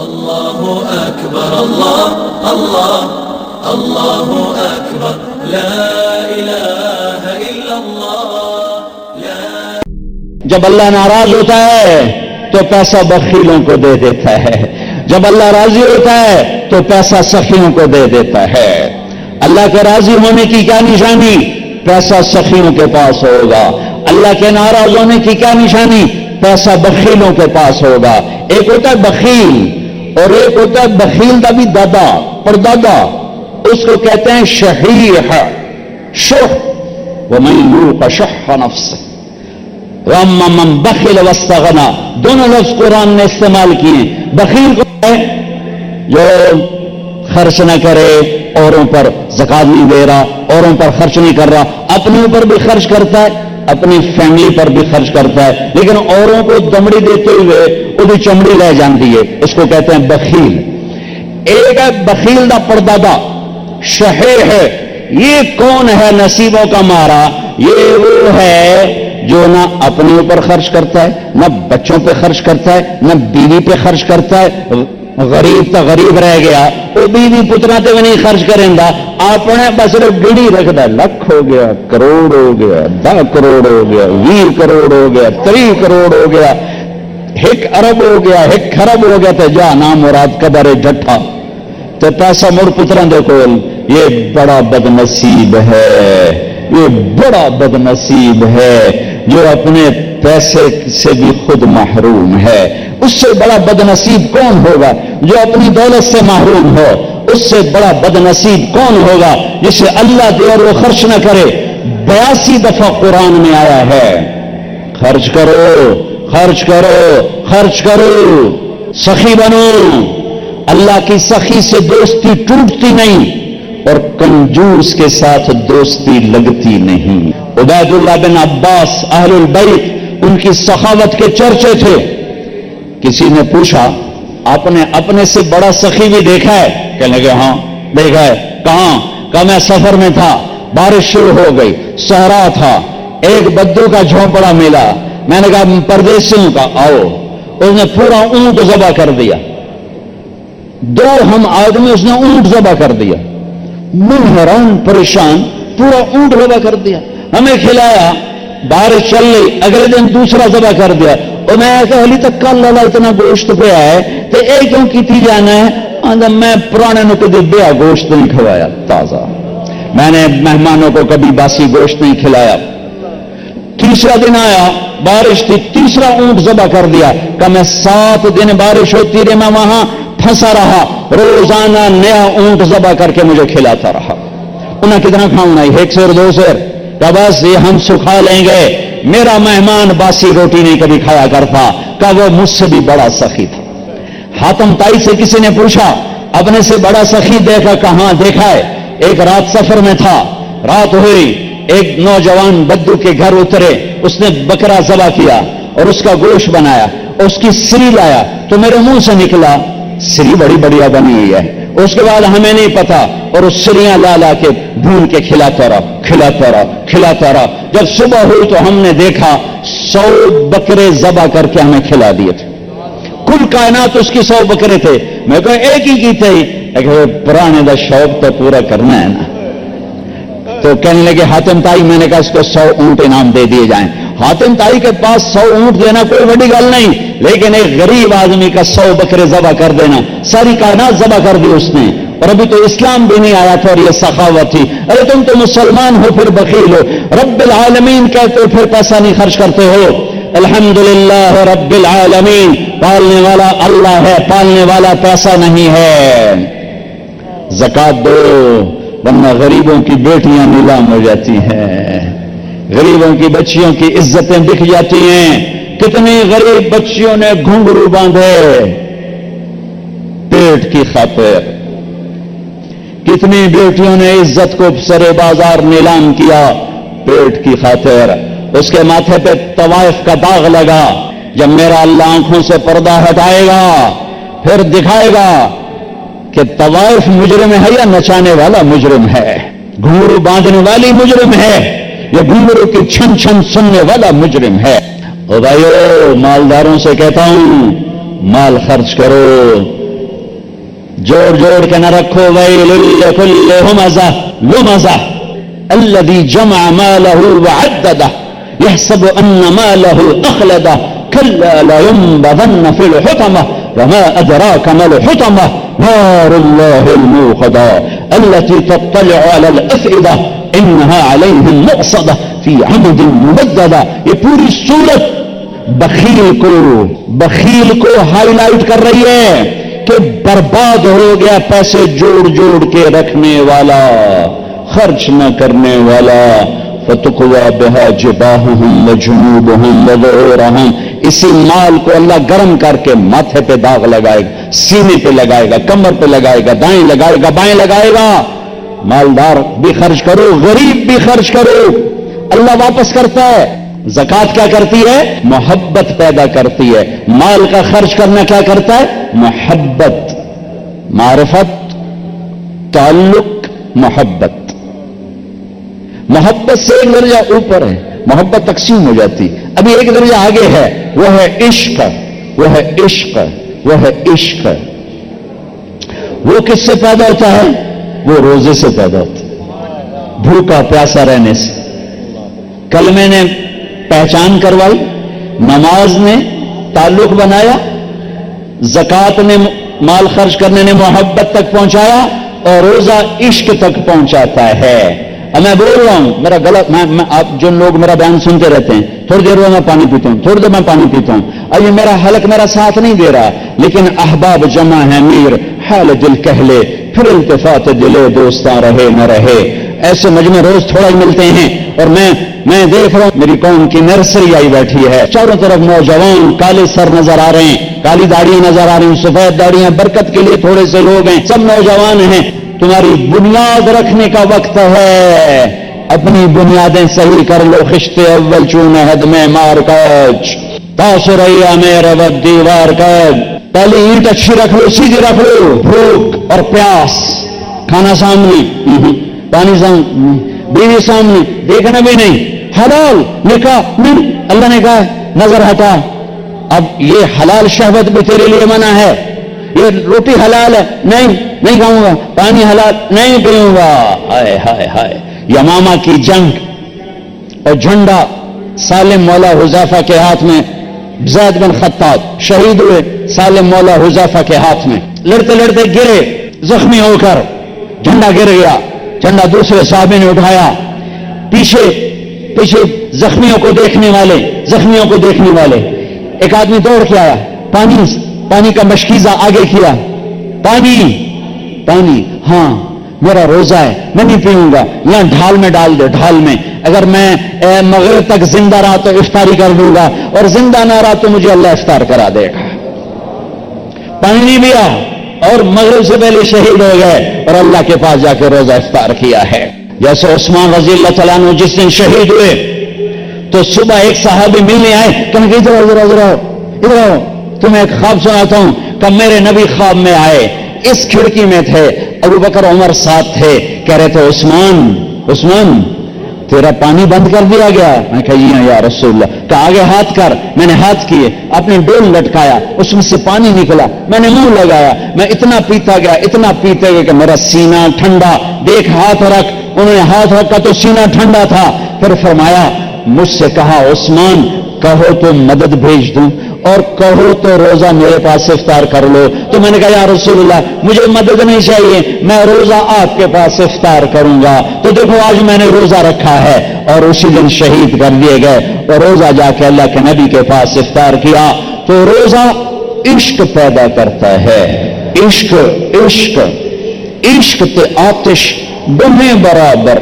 الله أكبر الله الله الله أكبر لا إله إلا الله جب اللہ ناراض ہوتا ہے تو پیسہ بخیلوں کو دے دیتا ہے، جب اللہ راضی ہوتا ہے تو پیسہ سخیوں کو دے دیتا ہے۔ اللہ کے راضی ہونے کی کیا نشانی؟ پیسہ سخیوں کے پاس ہوگا۔ اللہ کے ناراض ہونے کی کیا نشانی؟ پیسہ بخیلوں کے پاس ہوگا۔ ایک ہوتا ہے بخیل اور ایک ہوتا ہے بخیل کا بھی دادا پردادا، اس کو کہتے ہیں شحیح، شح ومن یوق شح نفسہ واما من بخل واستغنى، دونوں لفظ قرآن نے استعمال کیے۔ بخیل کو ہے جو خرچ نہ کرے، اوروں پر زکات نہیں دے رہا، اوروں پر خرچ نہیں کر رہا، اپنے اوپر بھی خرچ کرتا ہے، اپنی فیملی پر بھی خرچ کرتا ہے، لیکن اوروں کو دمڑی دیتے ہوئے وہ چمڑی رہ جاتی ہے، اس کو کہتے ہیں بخیل۔ ایک ہے بخیل دا پردادا شحیح ہے، یہ کون ہے نصیبوں کا مارا؟ یہ وہ ہے جو نہ اپنے اوپر خرچ کرتا ہے، نہ بچوں پہ خرچ کرتا ہے، نہ بیوی پہ خرچ کرتا ہے۔ غریب تو غریب رہ گیا، وہ بیوی پترا تے بھی نہیں خرچ کریں گا، اپنے بس گڑی رکھتا ہے، لاکھ ہو گیا، کروڑ ہو گیا، 10 کروڑ ہو گیا، 20 کروڑ ہو گیا، 30 کروڑ ہو گیا، 1 ارب ہو گیا، 1 خرب ہو گیا، تو جا نام مراد قبر جٹھا تو پیسہ مڑ پترا دے کول۔ یہ بڑا بد نصیب ہے، یہ بڑا بد نصیب ہے جو اپنے پیسے سے بھی خود محروم ہے۔ اس سے بڑا بد نصیب کون ہوگا جو اپنی دولت سے محروم ہو؟ اس سے بڑا بد نصیب کون ہوگا جسے اللہ دے اور وہ خرچ نہ کرے؟ 82 دفعہ قرآن میں آیا ہے خرچ کرو، خرچ کرو، خرچ کرو، سخی بنو۔ اللہ کی سخی سے دوستی ٹوٹتی نہیں اور کنجوس کے ساتھ دوستی لگتی نہیں۔ عبید اللہ بن عباس اہل البیت، ان کی سخاوت کے چرچے تھے۔ کسی نے پوچھا آپ نے اپنے سے بڑا سخی بھی دیکھا ہے؟ کہنے لگے ہاں دیکھا ہے۔ کہاں؟ کہا میں سفر میں تھا، بارش شروع ہو گئی، صحرا تھا، ایک بدو کا جھونپڑا ملا، میں نے کہا پردیسیوں کا آؤ، اس نے پورا اونٹ ذبح کر دیا، 2 ہم آدمی اس نے اونٹ ذبح کر دیا، میں حیران پریشان، پورا اونٹ ذبح کر دیا، ہمیں کھلایا، بارش چل گئی، اگلے دن دوسرا ذبح کر دیا، اور میں ایسا حلی تک کل لالا اتنا گوشت پہ آئے تو ایک کیوں کی تھی جانا ہے؟ میں پرانے نے کبھی بیا گوشت نہیں کھوایا تازہ، میں نے مہمانوں کو کبھی باسی گوشت نہیں کھلایا۔ تیسرا دن آیا، بارش تھی، تیسرا اونٹ ذبح کر دیا، کہ میں 7 دن بارش ہوتی رہی، میں وہاں پھنسا رہا، روزانہ نیا اونٹ ذبح کر کے مجھے کھلاتا رہا۔ انہیں کتنا کھاؤں گا؟ 1 سیر 2 سیر، کہ بس یہ ہم سکھا لیں گے۔ میرا مہمان باسی روٹی نہیں کبھی کھایا کرتا، کہ وہ مجھ سے بھی بڑا سخی تھا۔ حاتم طائی سے کسی نے پوچھا اپنے سے بڑا سخی دیکھا؟ کہاں دیکھا ہے؟ ایک رات سفر میں تھا، رات ہوئی، ایک نوجوان بدو کے گھر اترے، اس نے بکرا ذبح کیا اور اس کا گوشت بنایا، اس کی سری لایا تو میرے منہ سے نکلا سری بڑی بڑھیا بنی ہوئی ہے۔ اس کے بعد ہمیں نہیں پتا، اور اس سریاں لا لا کے بھون کے کھلاتا رہا، کھلاتا رہا، کھلاتا رہا۔ جب صبح ہوئی تو ہم نے دیکھا 100 بکرے ذبح کر کے ہمیں کھلا دیے تھے۔ کل کائنات اس کی 100 بکرے تھے، میں کہا ایک ہی کی تھی، پرانے دا شوق تو پورا کرنا ہے نا۔ تو کہنے لگے حاتم طائی، میں نے کہا اس کو 100 اونٹ انعام دے دیے جائیں۔ حاتم طائی کے پاس 100 اونٹ دینا کوئی بڑی گل نہیں، لیکن ایک غریب آدمی کا 100 بکرے ذبح کر دینا، ساری کائنات ذبح کر دی اس نے، اور ابھی تو اسلام بھی نہیں آیا تھا اور یہ سخاوت تھی۔ ارے تم تو مسلمان ہو پھر بخیل ہو، رب العالمین کہتے ہو پھر پیسہ نہیں خرچ کرتے ہو۔ الحمدللہ رب العالمین، پالنے والا اللہ ہے، پالنے والا پیسہ نہیں ہے۔ زکات دو ورنہ غریبوں کی بیٹیاں نیلام ہو جاتی ہیں، غریبوں کی بچیوں کی عزتیں بک جاتی ہیں۔ کتنی غریب بچیوں نے گھنگرو باندھے پیٹ کی خاطر، کتنی بیٹیوں نے عزت کو سرے بازار نیلام کیا پیٹ کی خاطر۔ اس کے ماتھے پہ طوائف کا داغ لگا، جب میرا اللہ آنکھوں سے پردہ ہٹائے گا پھر دکھائے گا کہ طوائف مجرم ہے یا نچانے والا مجرم ہے، گھنگرو باندھنے والی مجرم ہے یا گھنگرو کی چھن چھن سننے والا مجرم ہے۔ او بھائیو، مالداروں سے کہتا ہوں مال خرچ کرو، جوڑ جوڑ کے نہ رکھو. ویل لکل ہمزہ لمزہ الذی جمع مالہ وعددہ یحسب ان مالہ اخلدہ کلا لینبذن فی الحطمہ وما ادراک ما الحطمہ نار اللہ الموقدہ التي تطلع على الافئدہ انها علیہم مؤصدہ فی عمد ممددہ. یہ پوری صورت بخیل کو ہائی لائٹ کر رہی ہے کہ برباد ہو گیا پیسے جوڑ جوڑ کے رکھنے والا، خرچ نہ کرنے والا. فَتُقْوَى بِهَا جِبَاهُهُمْ وَجُنُوبُهُمْ وَظُهُورُهُمْ. اسی مال کو اللہ گرم کر کے ماتھے پہ داغ لگائے گا، سینے پہ لگائے گا، کمر پہ لگائے گا، دائیں لگائے گا، بائیں لگائے گا. مالدار بھی خرچ کرو، غریب بھی خرچ کرو، اللہ واپس کرتا ہے. زکوٰۃ کیا کرتی ہے؟ محبت پیدا کرتی ہے. مال کا خرچ کرنا کیا کرتا ہے؟ محبت، معرفت، تعلق، محبت. محبت سے ایک درجہ اوپر ہے، محبت تقسیم ہو جاتی. ابھی ایک درجہ آگے ہے، وہ ہے عشق. وہ ہے عشق، وہ ہے عشق. وہ کس سے پیدا ہوتا ہے؟ وہ روزے سے پیدا ہوتا ہے، بھوکا پیاسا رہنے سے. کلمے نے پہچان کروائی، نماز نے تعلق بنایا، زکوٰۃ نے مال خرچ کرنے نے محبت تک پہنچایا، اور روزہ عشق تک پہنچاتا ہے. اب میں بول رہا ہوں، میرا غلط، میں آپ جو لوگ میرا بیان سنتے رہتے ہیں، تھوڑی دیر میں پانی پیتا ہوں، تھوڑی دیر میں پانی پیتا ہوں. اب یہ میرا حلق میرا ساتھ نہیں دے رہا، لیکن احباب جمع ہے میر، حال دل کہہ لے، پھر التفات دلے دوستاں رہے نہ رہے. ایسے مجمع روز تھوڑا ہی ملتے ہیں، اور میں دیکھ رہا ہوں میری قوم کی نرسری آئی بیٹھی ہے، چاروں طرف نوجوان، کالے سر نظر آ رہے ہیں، کالی داڑیاں نظر آ رہی ہیں، سفید داڑیاں. برکت کے لیے تھوڑے سے لوگ ہیں، سب نوجوان ہیں. تمہاری بنیاد رکھنے کا وقت ہے، اپنی بنیادیں صحیح کر لو. خشت اول چون حد میں مار کچ تاثریا میرے ود دیوار کچ. پہلی اینٹ اچھی رکھ لو، سیدھی رکھ لو. بھوک اور پیاس، کھانا سامنے، پانی سامنے، بیوی سامنے، دیکھنا بھی نہیں. حلال نکاح نہیں، اللہ نے کہا نظر ہٹا. اب یہ حلال شہوت بھی تیرے لیے منع ہے. یہ روٹی حلال ہے، نہیں کھاؤں گا. پانی حلال، نہیں پیوں گا. ہائے ہائے ہائے. یمامہ کی جنگ اور جھنڈا سالم مولا حذیفہ کے ہاتھ میں، زید بن خطاب شہید ہوئے سالم مولا حذیفہ کے ہاتھ میں. لڑتے لڑتے گرے زخمی ہو کر، جھنڈا گر گیا. جھنڈا دوسرے صحابی نے اٹھایا. پیچھے زخمیوں کو دیکھنے والے ایک آدمی دوڑ کے آیا، پانی کا مشکیزہ آگے کیا. پانی، ہاں میرا روزہ ہے، میں نہیں پیوں گا. یہاں ڈھال میں ڈال دے، ڈھال میں. اگر میں مغرب تک زندہ رہا تو افطاری کر دوں گا، اور زندہ نہ رہا تو مجھے اللہ افطار کرا دے گا. پانی نہیں پیا اور مغرب سے پہلے شہید ہو گئے، اور اللہ کے پاس جا کے روزہ افطار کیا ہے. جیسے عثمان رضی اللہ تعالیٰ عنہ جس دن شہید ہوئے تو صبح ایک صحابی ملنے آئے، کہ ادھر آؤ، تمہیں ایک خواب سناتا ہوں. کہ میرے نبی خواب میں آئے، اس کھڑکی میں تھے، ابو بکر عمر ساتھ تھے. کہہ رہے تھے عثمان تیرا پانی بند کر دیا گیا. میں کہا جی ہاں یا رسول اللہ. کہ آگے ہاتھ کر. میں نے ہاتھ کیے، اپنے ڈول لٹکایا، اس میں سے پانی نکلا، میں نے منہ لگایا، میں اتنا پیتا گیا کہ میرا سینہ ٹھنڈا. دیکھ ہاتھ رکھ. انہوں نے ہاتھ رکھا تو سینہ ٹھنڈا تھا. پھر فرمایا، مجھ سے کہا عثمان کہو تو مدد بھیج دوں، اور کہو تو روزہ میرے پاس افطار کر لو. تو میں نے کہا یا رسول اللہ مجھے مدد نہیں چاہیے، میں روزہ آپ کے پاس افطار کروں گا. تو دیکھو آج میں نے روزہ رکھا ہے، اور اسی دن شہید کر دیے گئے. اور روزہ جا کے اللہ کے نبی کے پاس افطار کیا. تو روزہ عشق پیدا کرتا ہے. عشق تے آتش دونیں برابر،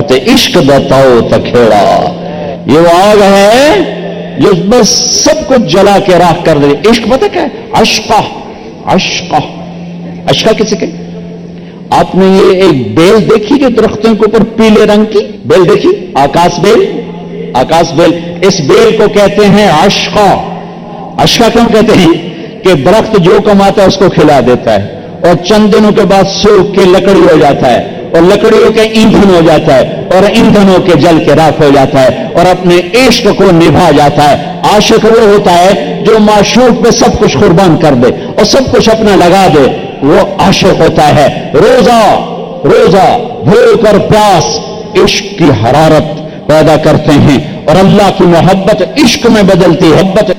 تے عشق دا تاؤ تکھیڑا. یہ وہ آگ ہے جو بس سب کچھ جلا کے راکھ کر دے. عشق پتہ کیا ہے؟ عشقہ کسے کہ آپ نے یہ ایک بیل دیکھی جو درختوں کے اوپر پیلے رنگ کی بیل دیکھی؟ آکاش بیل. اس بیل کو کہتے ہیں عشقہ. عشقہ کیوں کہتے ہیں؟ کہ درخت جو کماتا ہے اس کو کھلا دیتا ہے، اور چند دنوں کے بعد سوکھ کے لکڑی ہو جاتا ہے، اور لکڑیوں کے ایندھن ہو جاتا ہے، اور ایندھنوں کے جل کے راکھ ہو جاتا ہے، اور اپنے عشق کو نبھا جاتا ہے. عاشق وہ ہوتا ہے جو معشوق پہ سب کچھ قربان کر دے اور سب کچھ اپنا لگا دے. وہ عاشق ہوتا ہے. روزہ روزہ بھوک اور پیاس عشق کی حرارت پیدا کرتے ہیں اور اللہ کی محبت عشق میں بدلتی ہے. محبت